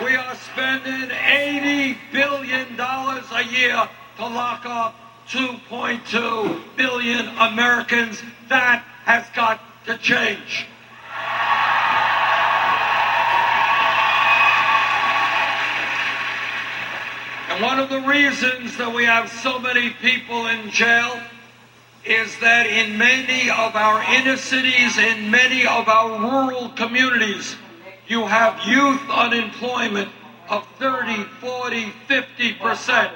We are spending $80 billion a year to lock up 2.2 billion Americans. That has got to change. And one of the reasons that we have so many people in jail is that in many of our inner cities, in many of our rural communities, you have youth unemployment of 30, 40, 50%.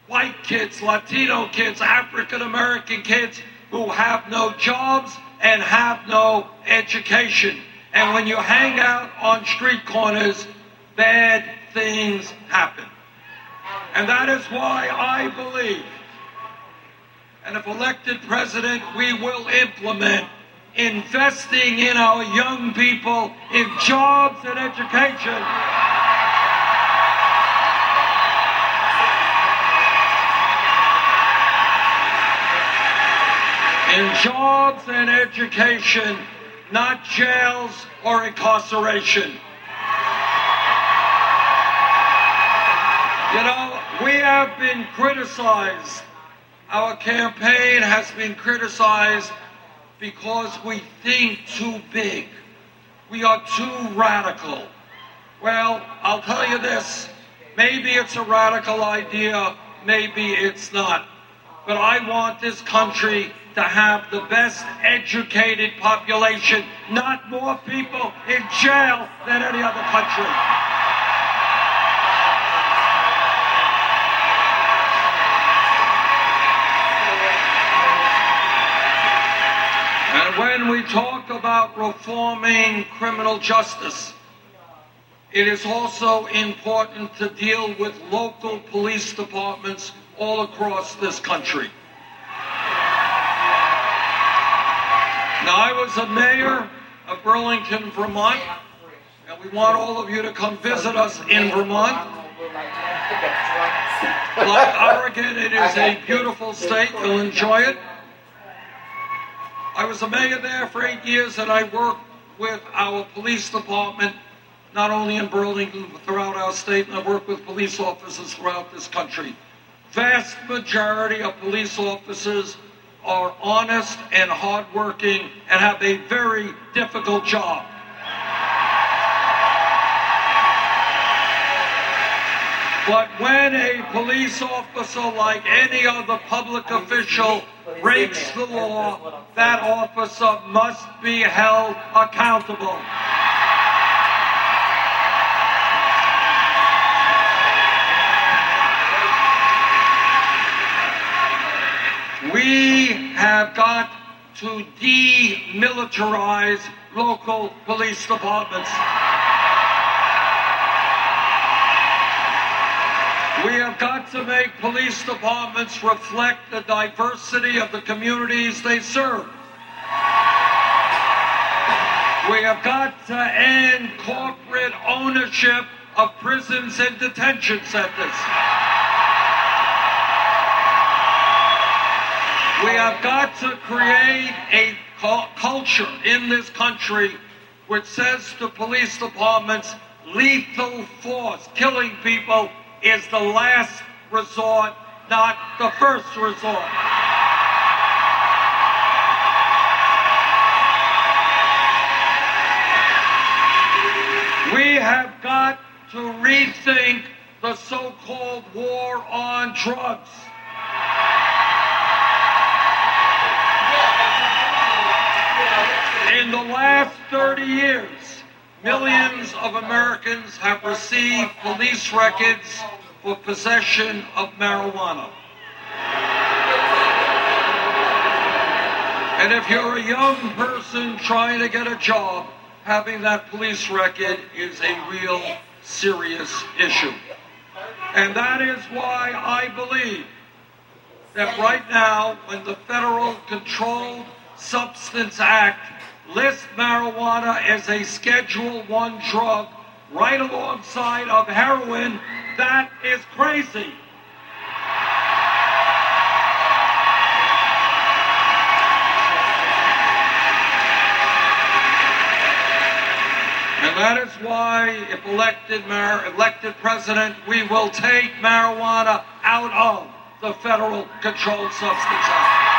White kids, Latino kids, African American kids who have no jobs and have no education. And when you hang out on street corners, bad things happen. And that is why I believe, and if elected president, we will implement investing in our young people in jobs and education. In jobs and education, not jails or incarceration. You know, we have been criticized. Our campaign has been criticized because we think too big. We are too radical. Well, I'll tell you this. Maybe it's a radical idea, maybe it's not. But I want this country to have the best educated population, not more people in jail than any other country. And when we talk about reforming criminal justice, it is also important to deal with local police departments all across this country. Now, I was a mayor of Burlington, Vermont, and we want all of you to come visit us in Vermont. Like Oregon, it is a beautiful state. You'll enjoy it. I was a mayor there for 8 years, and I worked with our police department, not only in Burlington, but throughout our state, and I worked with police officers throughout this country. Vast majority of police officers are honest and hardworking and have a very difficult job. But when a police officer, like any other public official, breaks the law, that officer must be held accountable. We have got to demilitarize local police departments. We have got to make police departments reflect the diversity of the communities they serve. We have got to end corporate ownership of prisons and detention centers. We have got to create a culture in this country which says to police departments, lethal force, killing people, is the last resort, not the first resort. We have got to rethink the so-called war on drugs. In the last 30 years, millions of Americans have received police records for possession of marijuana. And if you're a young person trying to get a job, having that police record is a real serious issue. And that is why I believe that right now, when the Federal Controlled Substance Act lists marijuana as a Schedule I drug right alongside of heroin, that is crazy. And that is why, if elected president, we will take marijuana out of the Federal Controlled Substance Act.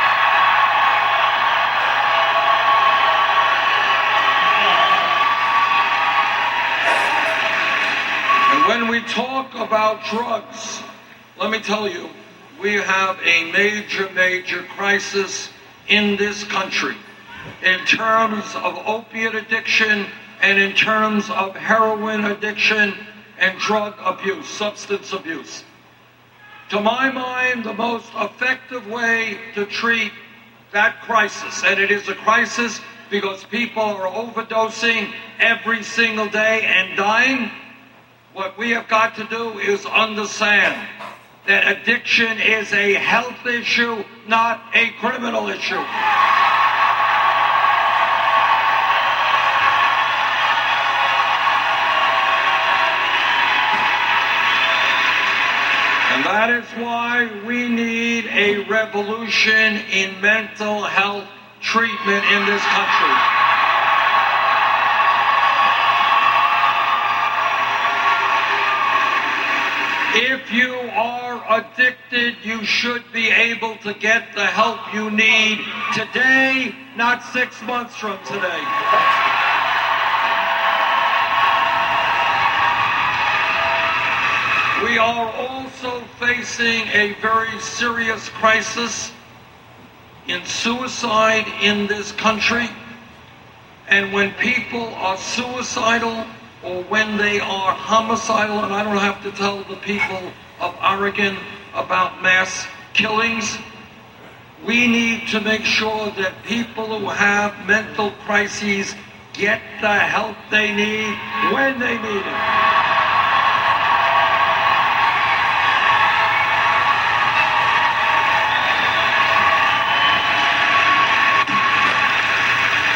And when we talk about drugs, let me tell you, we have a major crisis in this country in terms of opiate addiction and in terms of heroin addiction and drug abuse, substance abuse. To my mind, the most effective way to treat that crisis, and it is a crisis because people are overdosing every single day and dying, what we have got to do is understand that addiction is a health issue, not a criminal issue. And that is why we need a revolution in mental health treatment in this country. If you are addicted, you should be able to get the help you need today, not 6 months from today. We are also facing a very serious crisis in suicide in this country. And when people are suicidal, or when they are homicidal, and I don't have to tell the people of Oregon about mass killings, we need to make sure that people who have mental crises get the help they need when they need it.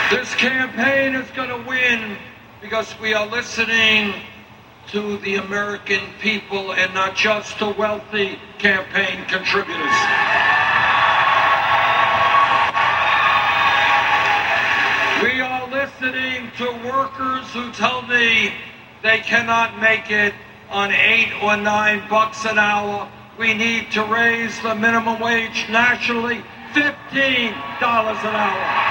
This campaign is going to win because we are listening to the American people and not just to wealthy campaign contributors. We are listening to workers who tell me they cannot make it on $8 or $9 an hour. We need to raise the minimum wage nationally, $15 an hour.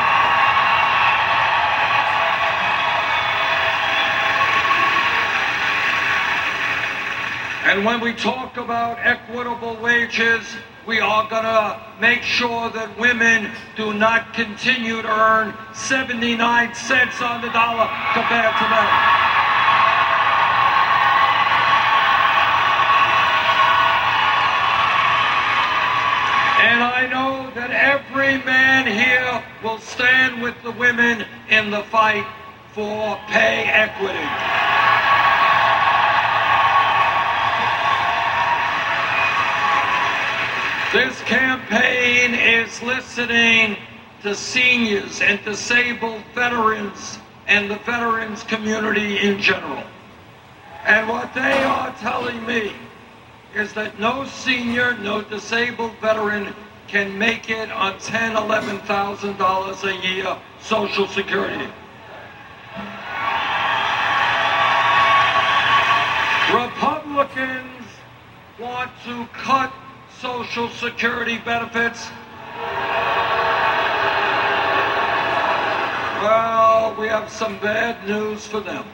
And when we talk about equitable wages, we are going to make sure that women do not continue to earn 79 cents on the dollar compared to men. And I know that every man here will stand with the women in the fight for pay equity. This campaign is listening to seniors and disabled veterans and the veterans community in general. And what they are telling me is that no senior, no disabled veteran can make it on $10,000, $11,000 a year Social Security. Republicans want to cut Social Security benefits. Well, we have some bad news for them.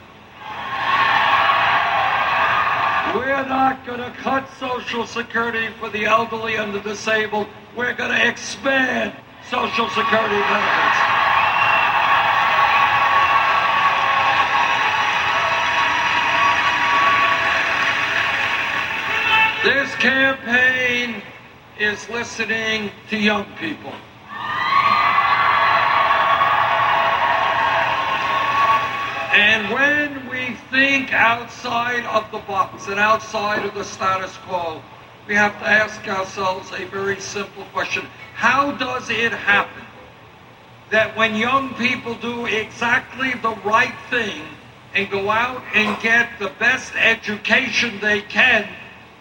We're not going to cut Social Security for the elderly and the disabled. We're going to expand Social Security benefits. This campaign is listening to young people. And when we think outside of the box and outside of the status quo, we have to ask ourselves a very simple question. How does it happen that when young people do exactly the right thing and go out and get the best education they can,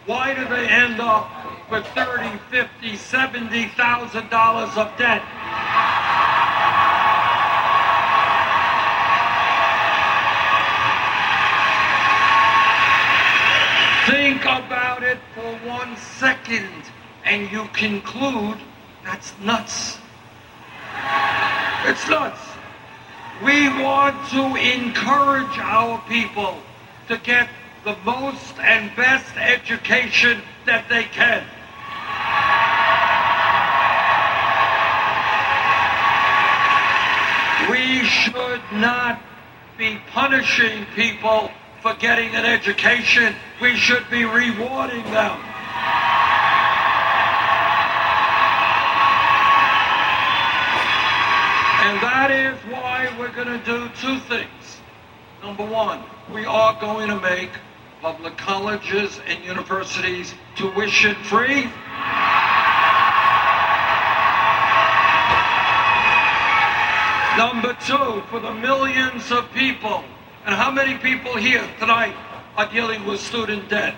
why do they end up with $30,000, $50,000, $70,000 of debt? it for 1 second and you conclude that's nuts. It's nuts. We want to encourage our people to get the most and best education that they can. We should not be punishing people for getting an education. We should be rewarding them. And that is why we're going to do two things. Number one, we are going to make public colleges and universities tuition-free. Number two, for the millions of people, and how many people here tonight are dealing with student debt?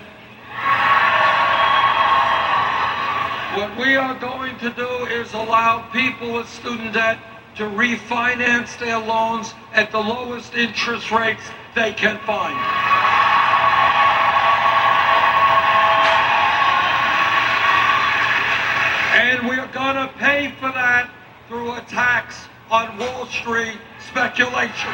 What we are going to do is allow people with student debt to refinance their loans at the lowest interest rates they can find. And we're going to pay for that through a tax on Wall Street speculation.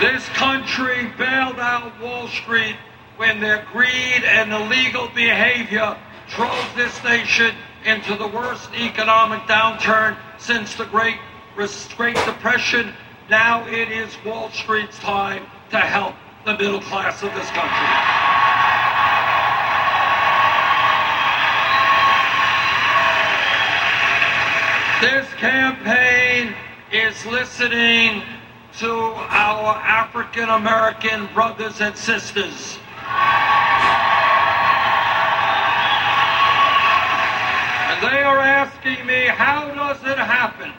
This country bailed out Wall Street when their greed and illegal behavior drove this nation into the worst economic downturn since the Great Depression. Now it is Wall Street's time to help the middle class of this country. This campaign is listening to our African American brothers and sisters. And they are asking me, how does it happen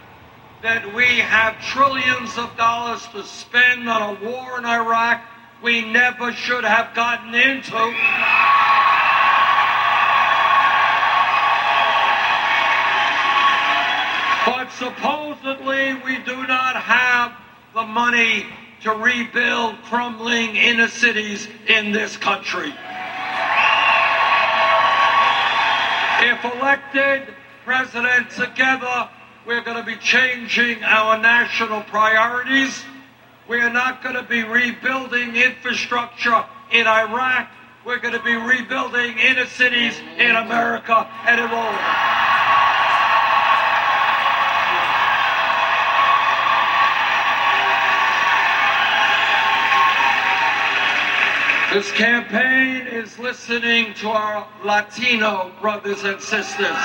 that we have trillions of dollars to spend on a war in Iraq we never should have gotten into? But supposedly we do not have the money to rebuild crumbling inner cities in this country. If elected president together, we're going to be changing our national priorities. We're not going to be rebuilding infrastructure in Iraq. We're going to be rebuilding inner cities in America and in all of them. This campaign is listening to our Latino brothers and sisters.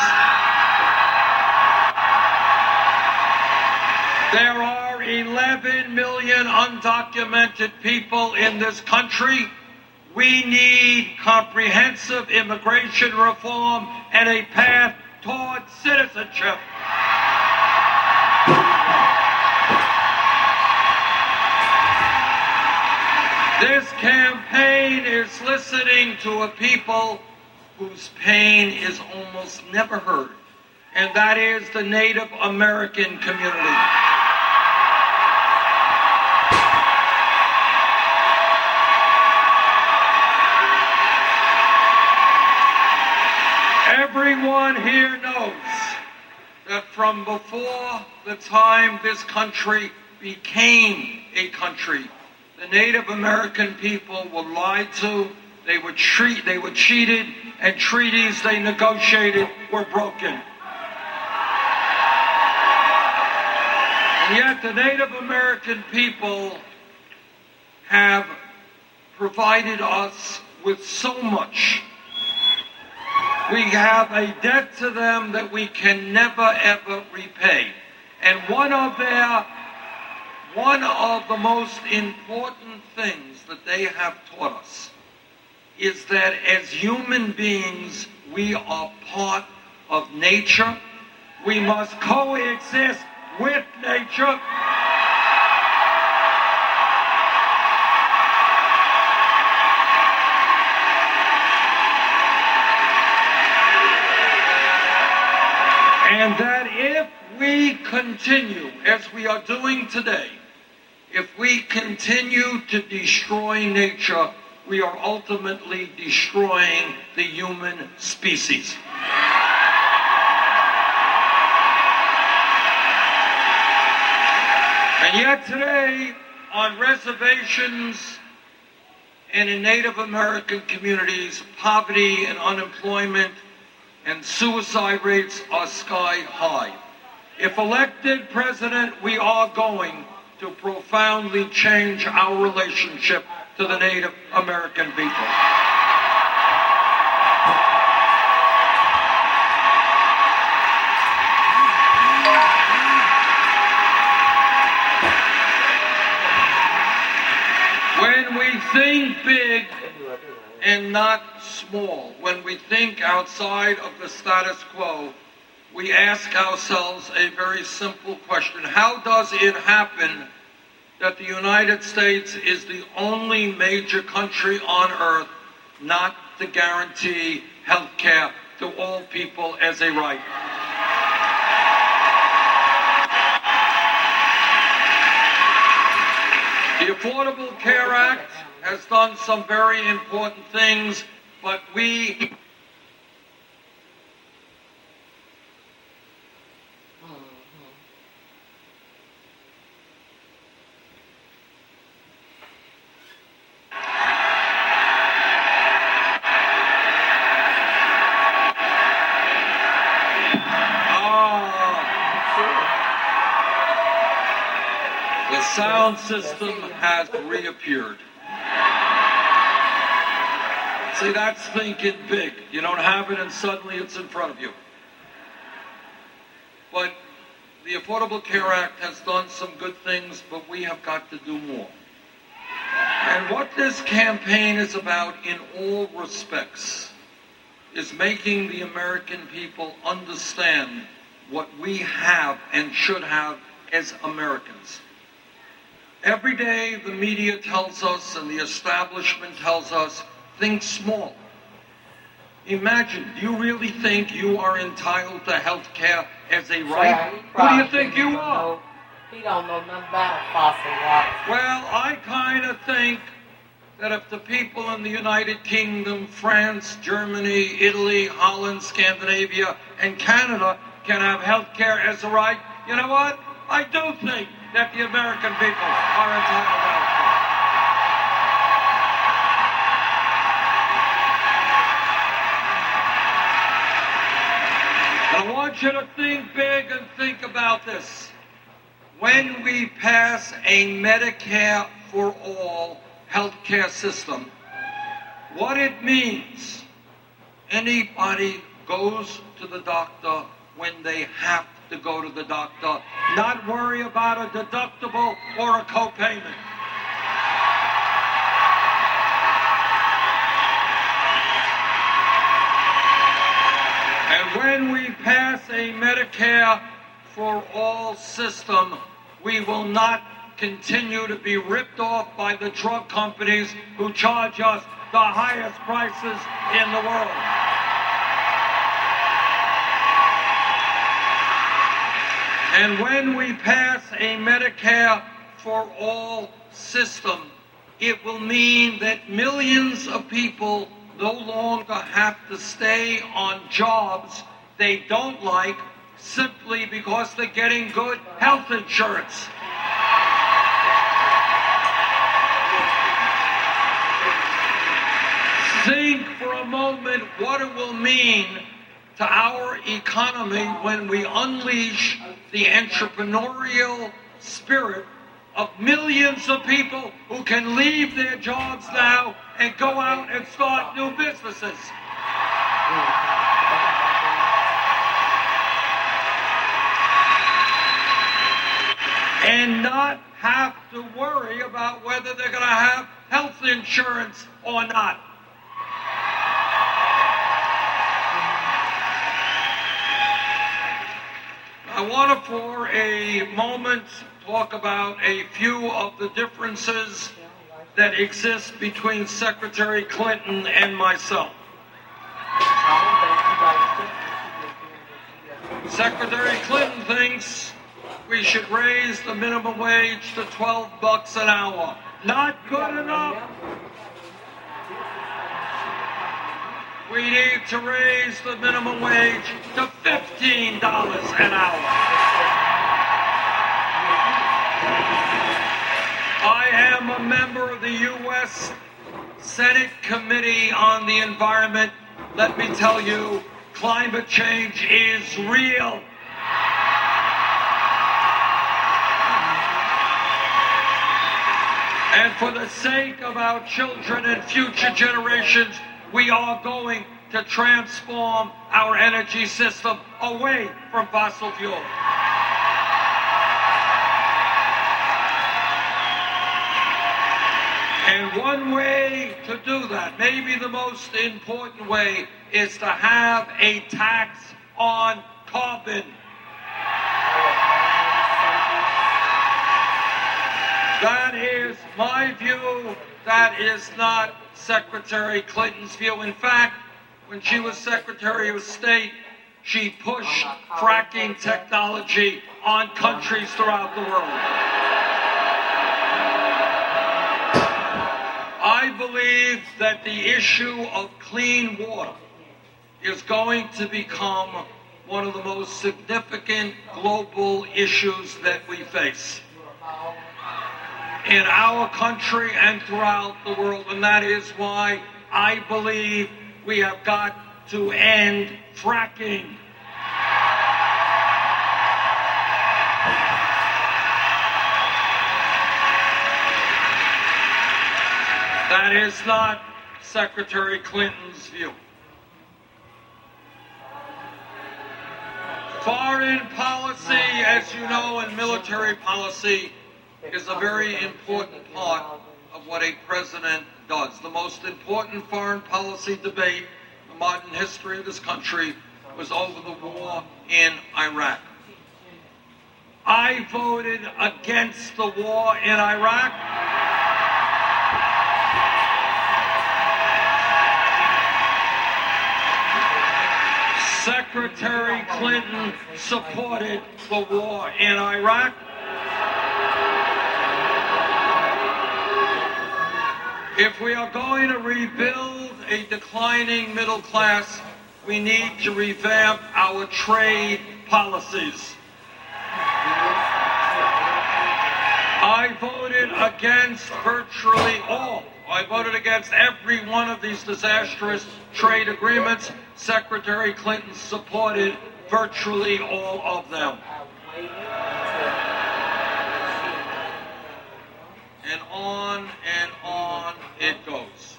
There are 11 million undocumented people in this country. We need comprehensive immigration reform and a path toward citizenship. This campaign is listening to a people whose pain is almost never heard, and that is the Native American community. Everyone here knows that from before the time this country became a country, the Native American people were lied to, they were cheated, and treaties they negotiated were broken. And yet the Native American people have provided us with so much. We have a debt to them that we can never, ever repay. And one of the most important things that they have taught us is that as human beings, we are part of nature. We must coexist with nature. And that if we continue, as we are doing today, If we continue to destroy nature, we are ultimately destroying the human species. And yet today, on reservations and in Native American communities, poverty and unemployment and suicide rates are sky high. If elected president, we are going to profoundly change our relationship to the Native American people. When we think big and not small, when we think outside of the status quo, we ask ourselves a very simple question. How does it happen that the United States is the only major country on earth not to guarantee health care to all people as a right? The Affordable Care Act has done some very important things, but we the sound system has reappeared. See, that's thinking big. You don't have it and suddenly it's in front of you. But the Affordable Care Act has done some good things, but we have got to do more. And what this campaign is about in all respects is making the American people understand what we have and should have as Americans. Every day the media tells us and the establishment tells us, think small. Imagine, do you really think you are entitled to health care as a right? Who do you think you are? He don't know nothing about fossil water. Well, I kind of think that if the people in the United Kingdom, France, Germany, Italy, Holland, Scandinavia, and Canada can have health care as a right, you know what? I do think that the American people are entitled to health care. I want you to think big and think about this. When we pass a Medicare for all healthcare system, what it means, anybody goes to the doctor when they have to go to the doctor, not worry about a deductible or a copayment. And when we pass a Medicare for all system, we will not continue to be ripped off by the drug companies who charge us the highest prices in the world. And when we pass a Medicare for all system, it will mean that millions of people no longer have to stay on jobs they don't like simply because they're getting good health insurance. Think for a moment what it will mean to our economy when we unleash the entrepreneurial spirit of millions of people who can leave their jobs now and go out and start new businesses. And not have to worry about whether they're going to have health insurance or not. I want to, for a moment, talk about a few of the differences that exist between Secretary Clinton and myself. Secretary Clinton thinks we should raise the minimum wage to $12 an hour. Not good enough. We need to raise the minimum wage to $15 an hour. I am a member of the U.S. Senate Committee on the Environment. Let me tell you, climate change is real. And for the sake of our children and future generations, we are going to transform our energy system away from fossil fuel. And one way to do that, maybe the most important way, is to have a tax on carbon. That is my view. That is not Secretary Clinton's view. In fact, when she was Secretary of State, she pushed fracking technology on countries throughout the world. I believe that the issue of clean water is going to become one of the most significant global issues that we face in our country and throughout the world. And that is why I believe we have got to end fracking. That is not Secretary Clinton's view. Foreign policy, as you know, and military policy is a very important part of what a president does. The most important foreign policy debate in the modern history of this country was over the war in Iraq. I voted against the war in Iraq. Secretary Clinton supported the war in Iraq. If we are going to rebuild a declining middle class, we need to revamp our trade policies. I voted against virtually all. I voted against every one of these disastrous trade agreements. Secretary Clinton supported virtually all of them. And on it goes.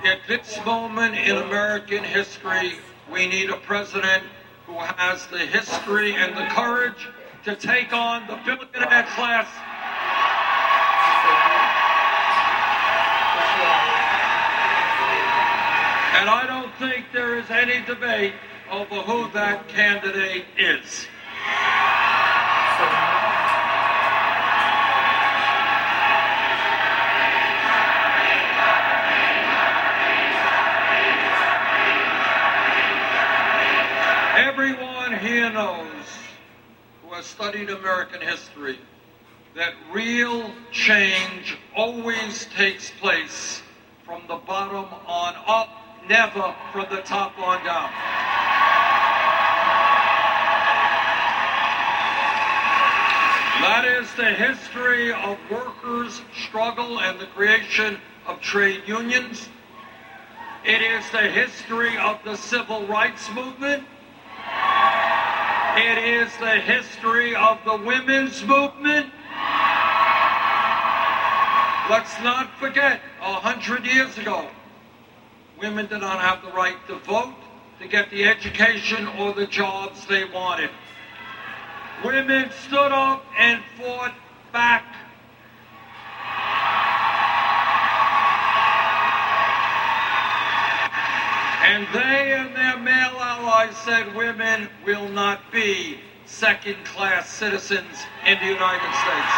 At this moment in American history, we need a president who has the history and the courage to take on the billionaire class. And I don't think there is any debate over who that candidate is. Everyone here knows, who has studied American history, that real change always takes place from the bottom on up, never from the top on down. That is the history of workers' struggle and the creation of trade unions. It is the history of the civil rights movement. It is the history of the women's movement. Let's not forget, 100 years ago, women did not have the right to vote, to get the education or the jobs they wanted. Women stood up and fought back. And they and their male allies said women will not be second-class citizens in the United States.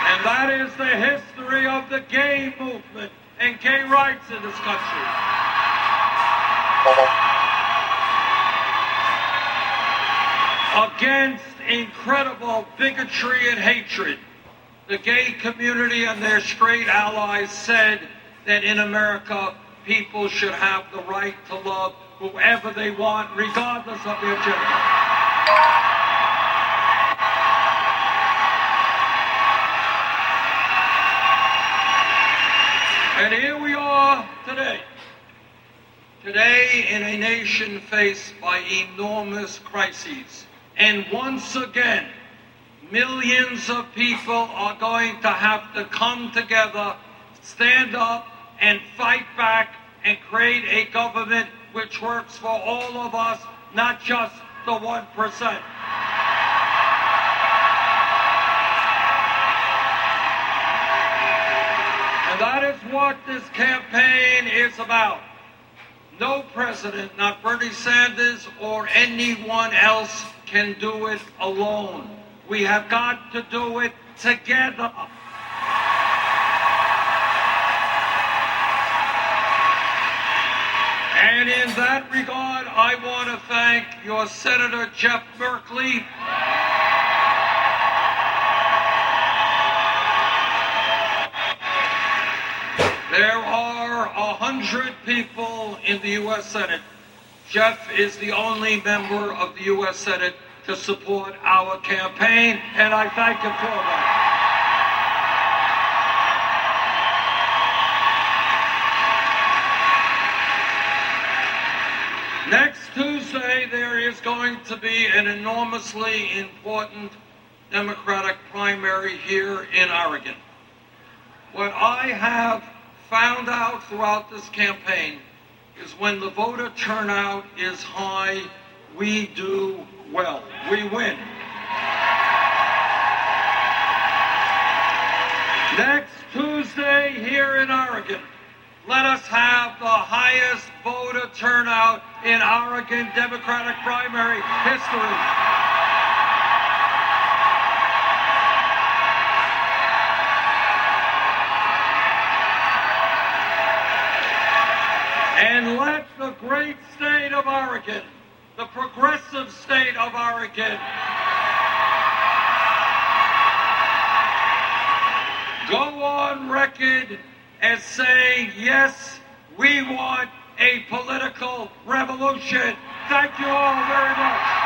And that is the history of the gay movement and gay rights in this country. against incredible bigotry and hatred. The gay community and their straight allies said that in America, people should have the right to love whoever they want, regardless of their gender. And here we are today. Today, in a nation faced by enormous crises. And once again, millions of people are going to have to come together, stand up, and fight back and create a government which works for all of us, not just the 1%. And that is what this campaign is about. No president, not Bernie Sanders or anyone else, can do it alone. We have got to do it together. And in that regard, I want to thank your Senator Jeff Merkley. There are 100 people in the U.S. Senate. Jeff is the only member of the U.S. Senate to support our campaign, and I thank him for that. Next Tuesday, there is going to be an enormously important Democratic primary here in Oregon. What I have found out throughout this campaign is when the voter turnout is high, we do well. We win. Next Tuesday here in Oregon, let us have the highest voter turnout in Oregon Democratic primary history. And let the great state of Oregon, the progressive state of Oregon, go on record as saying, yes, we want a political revolution. Thank you all very much.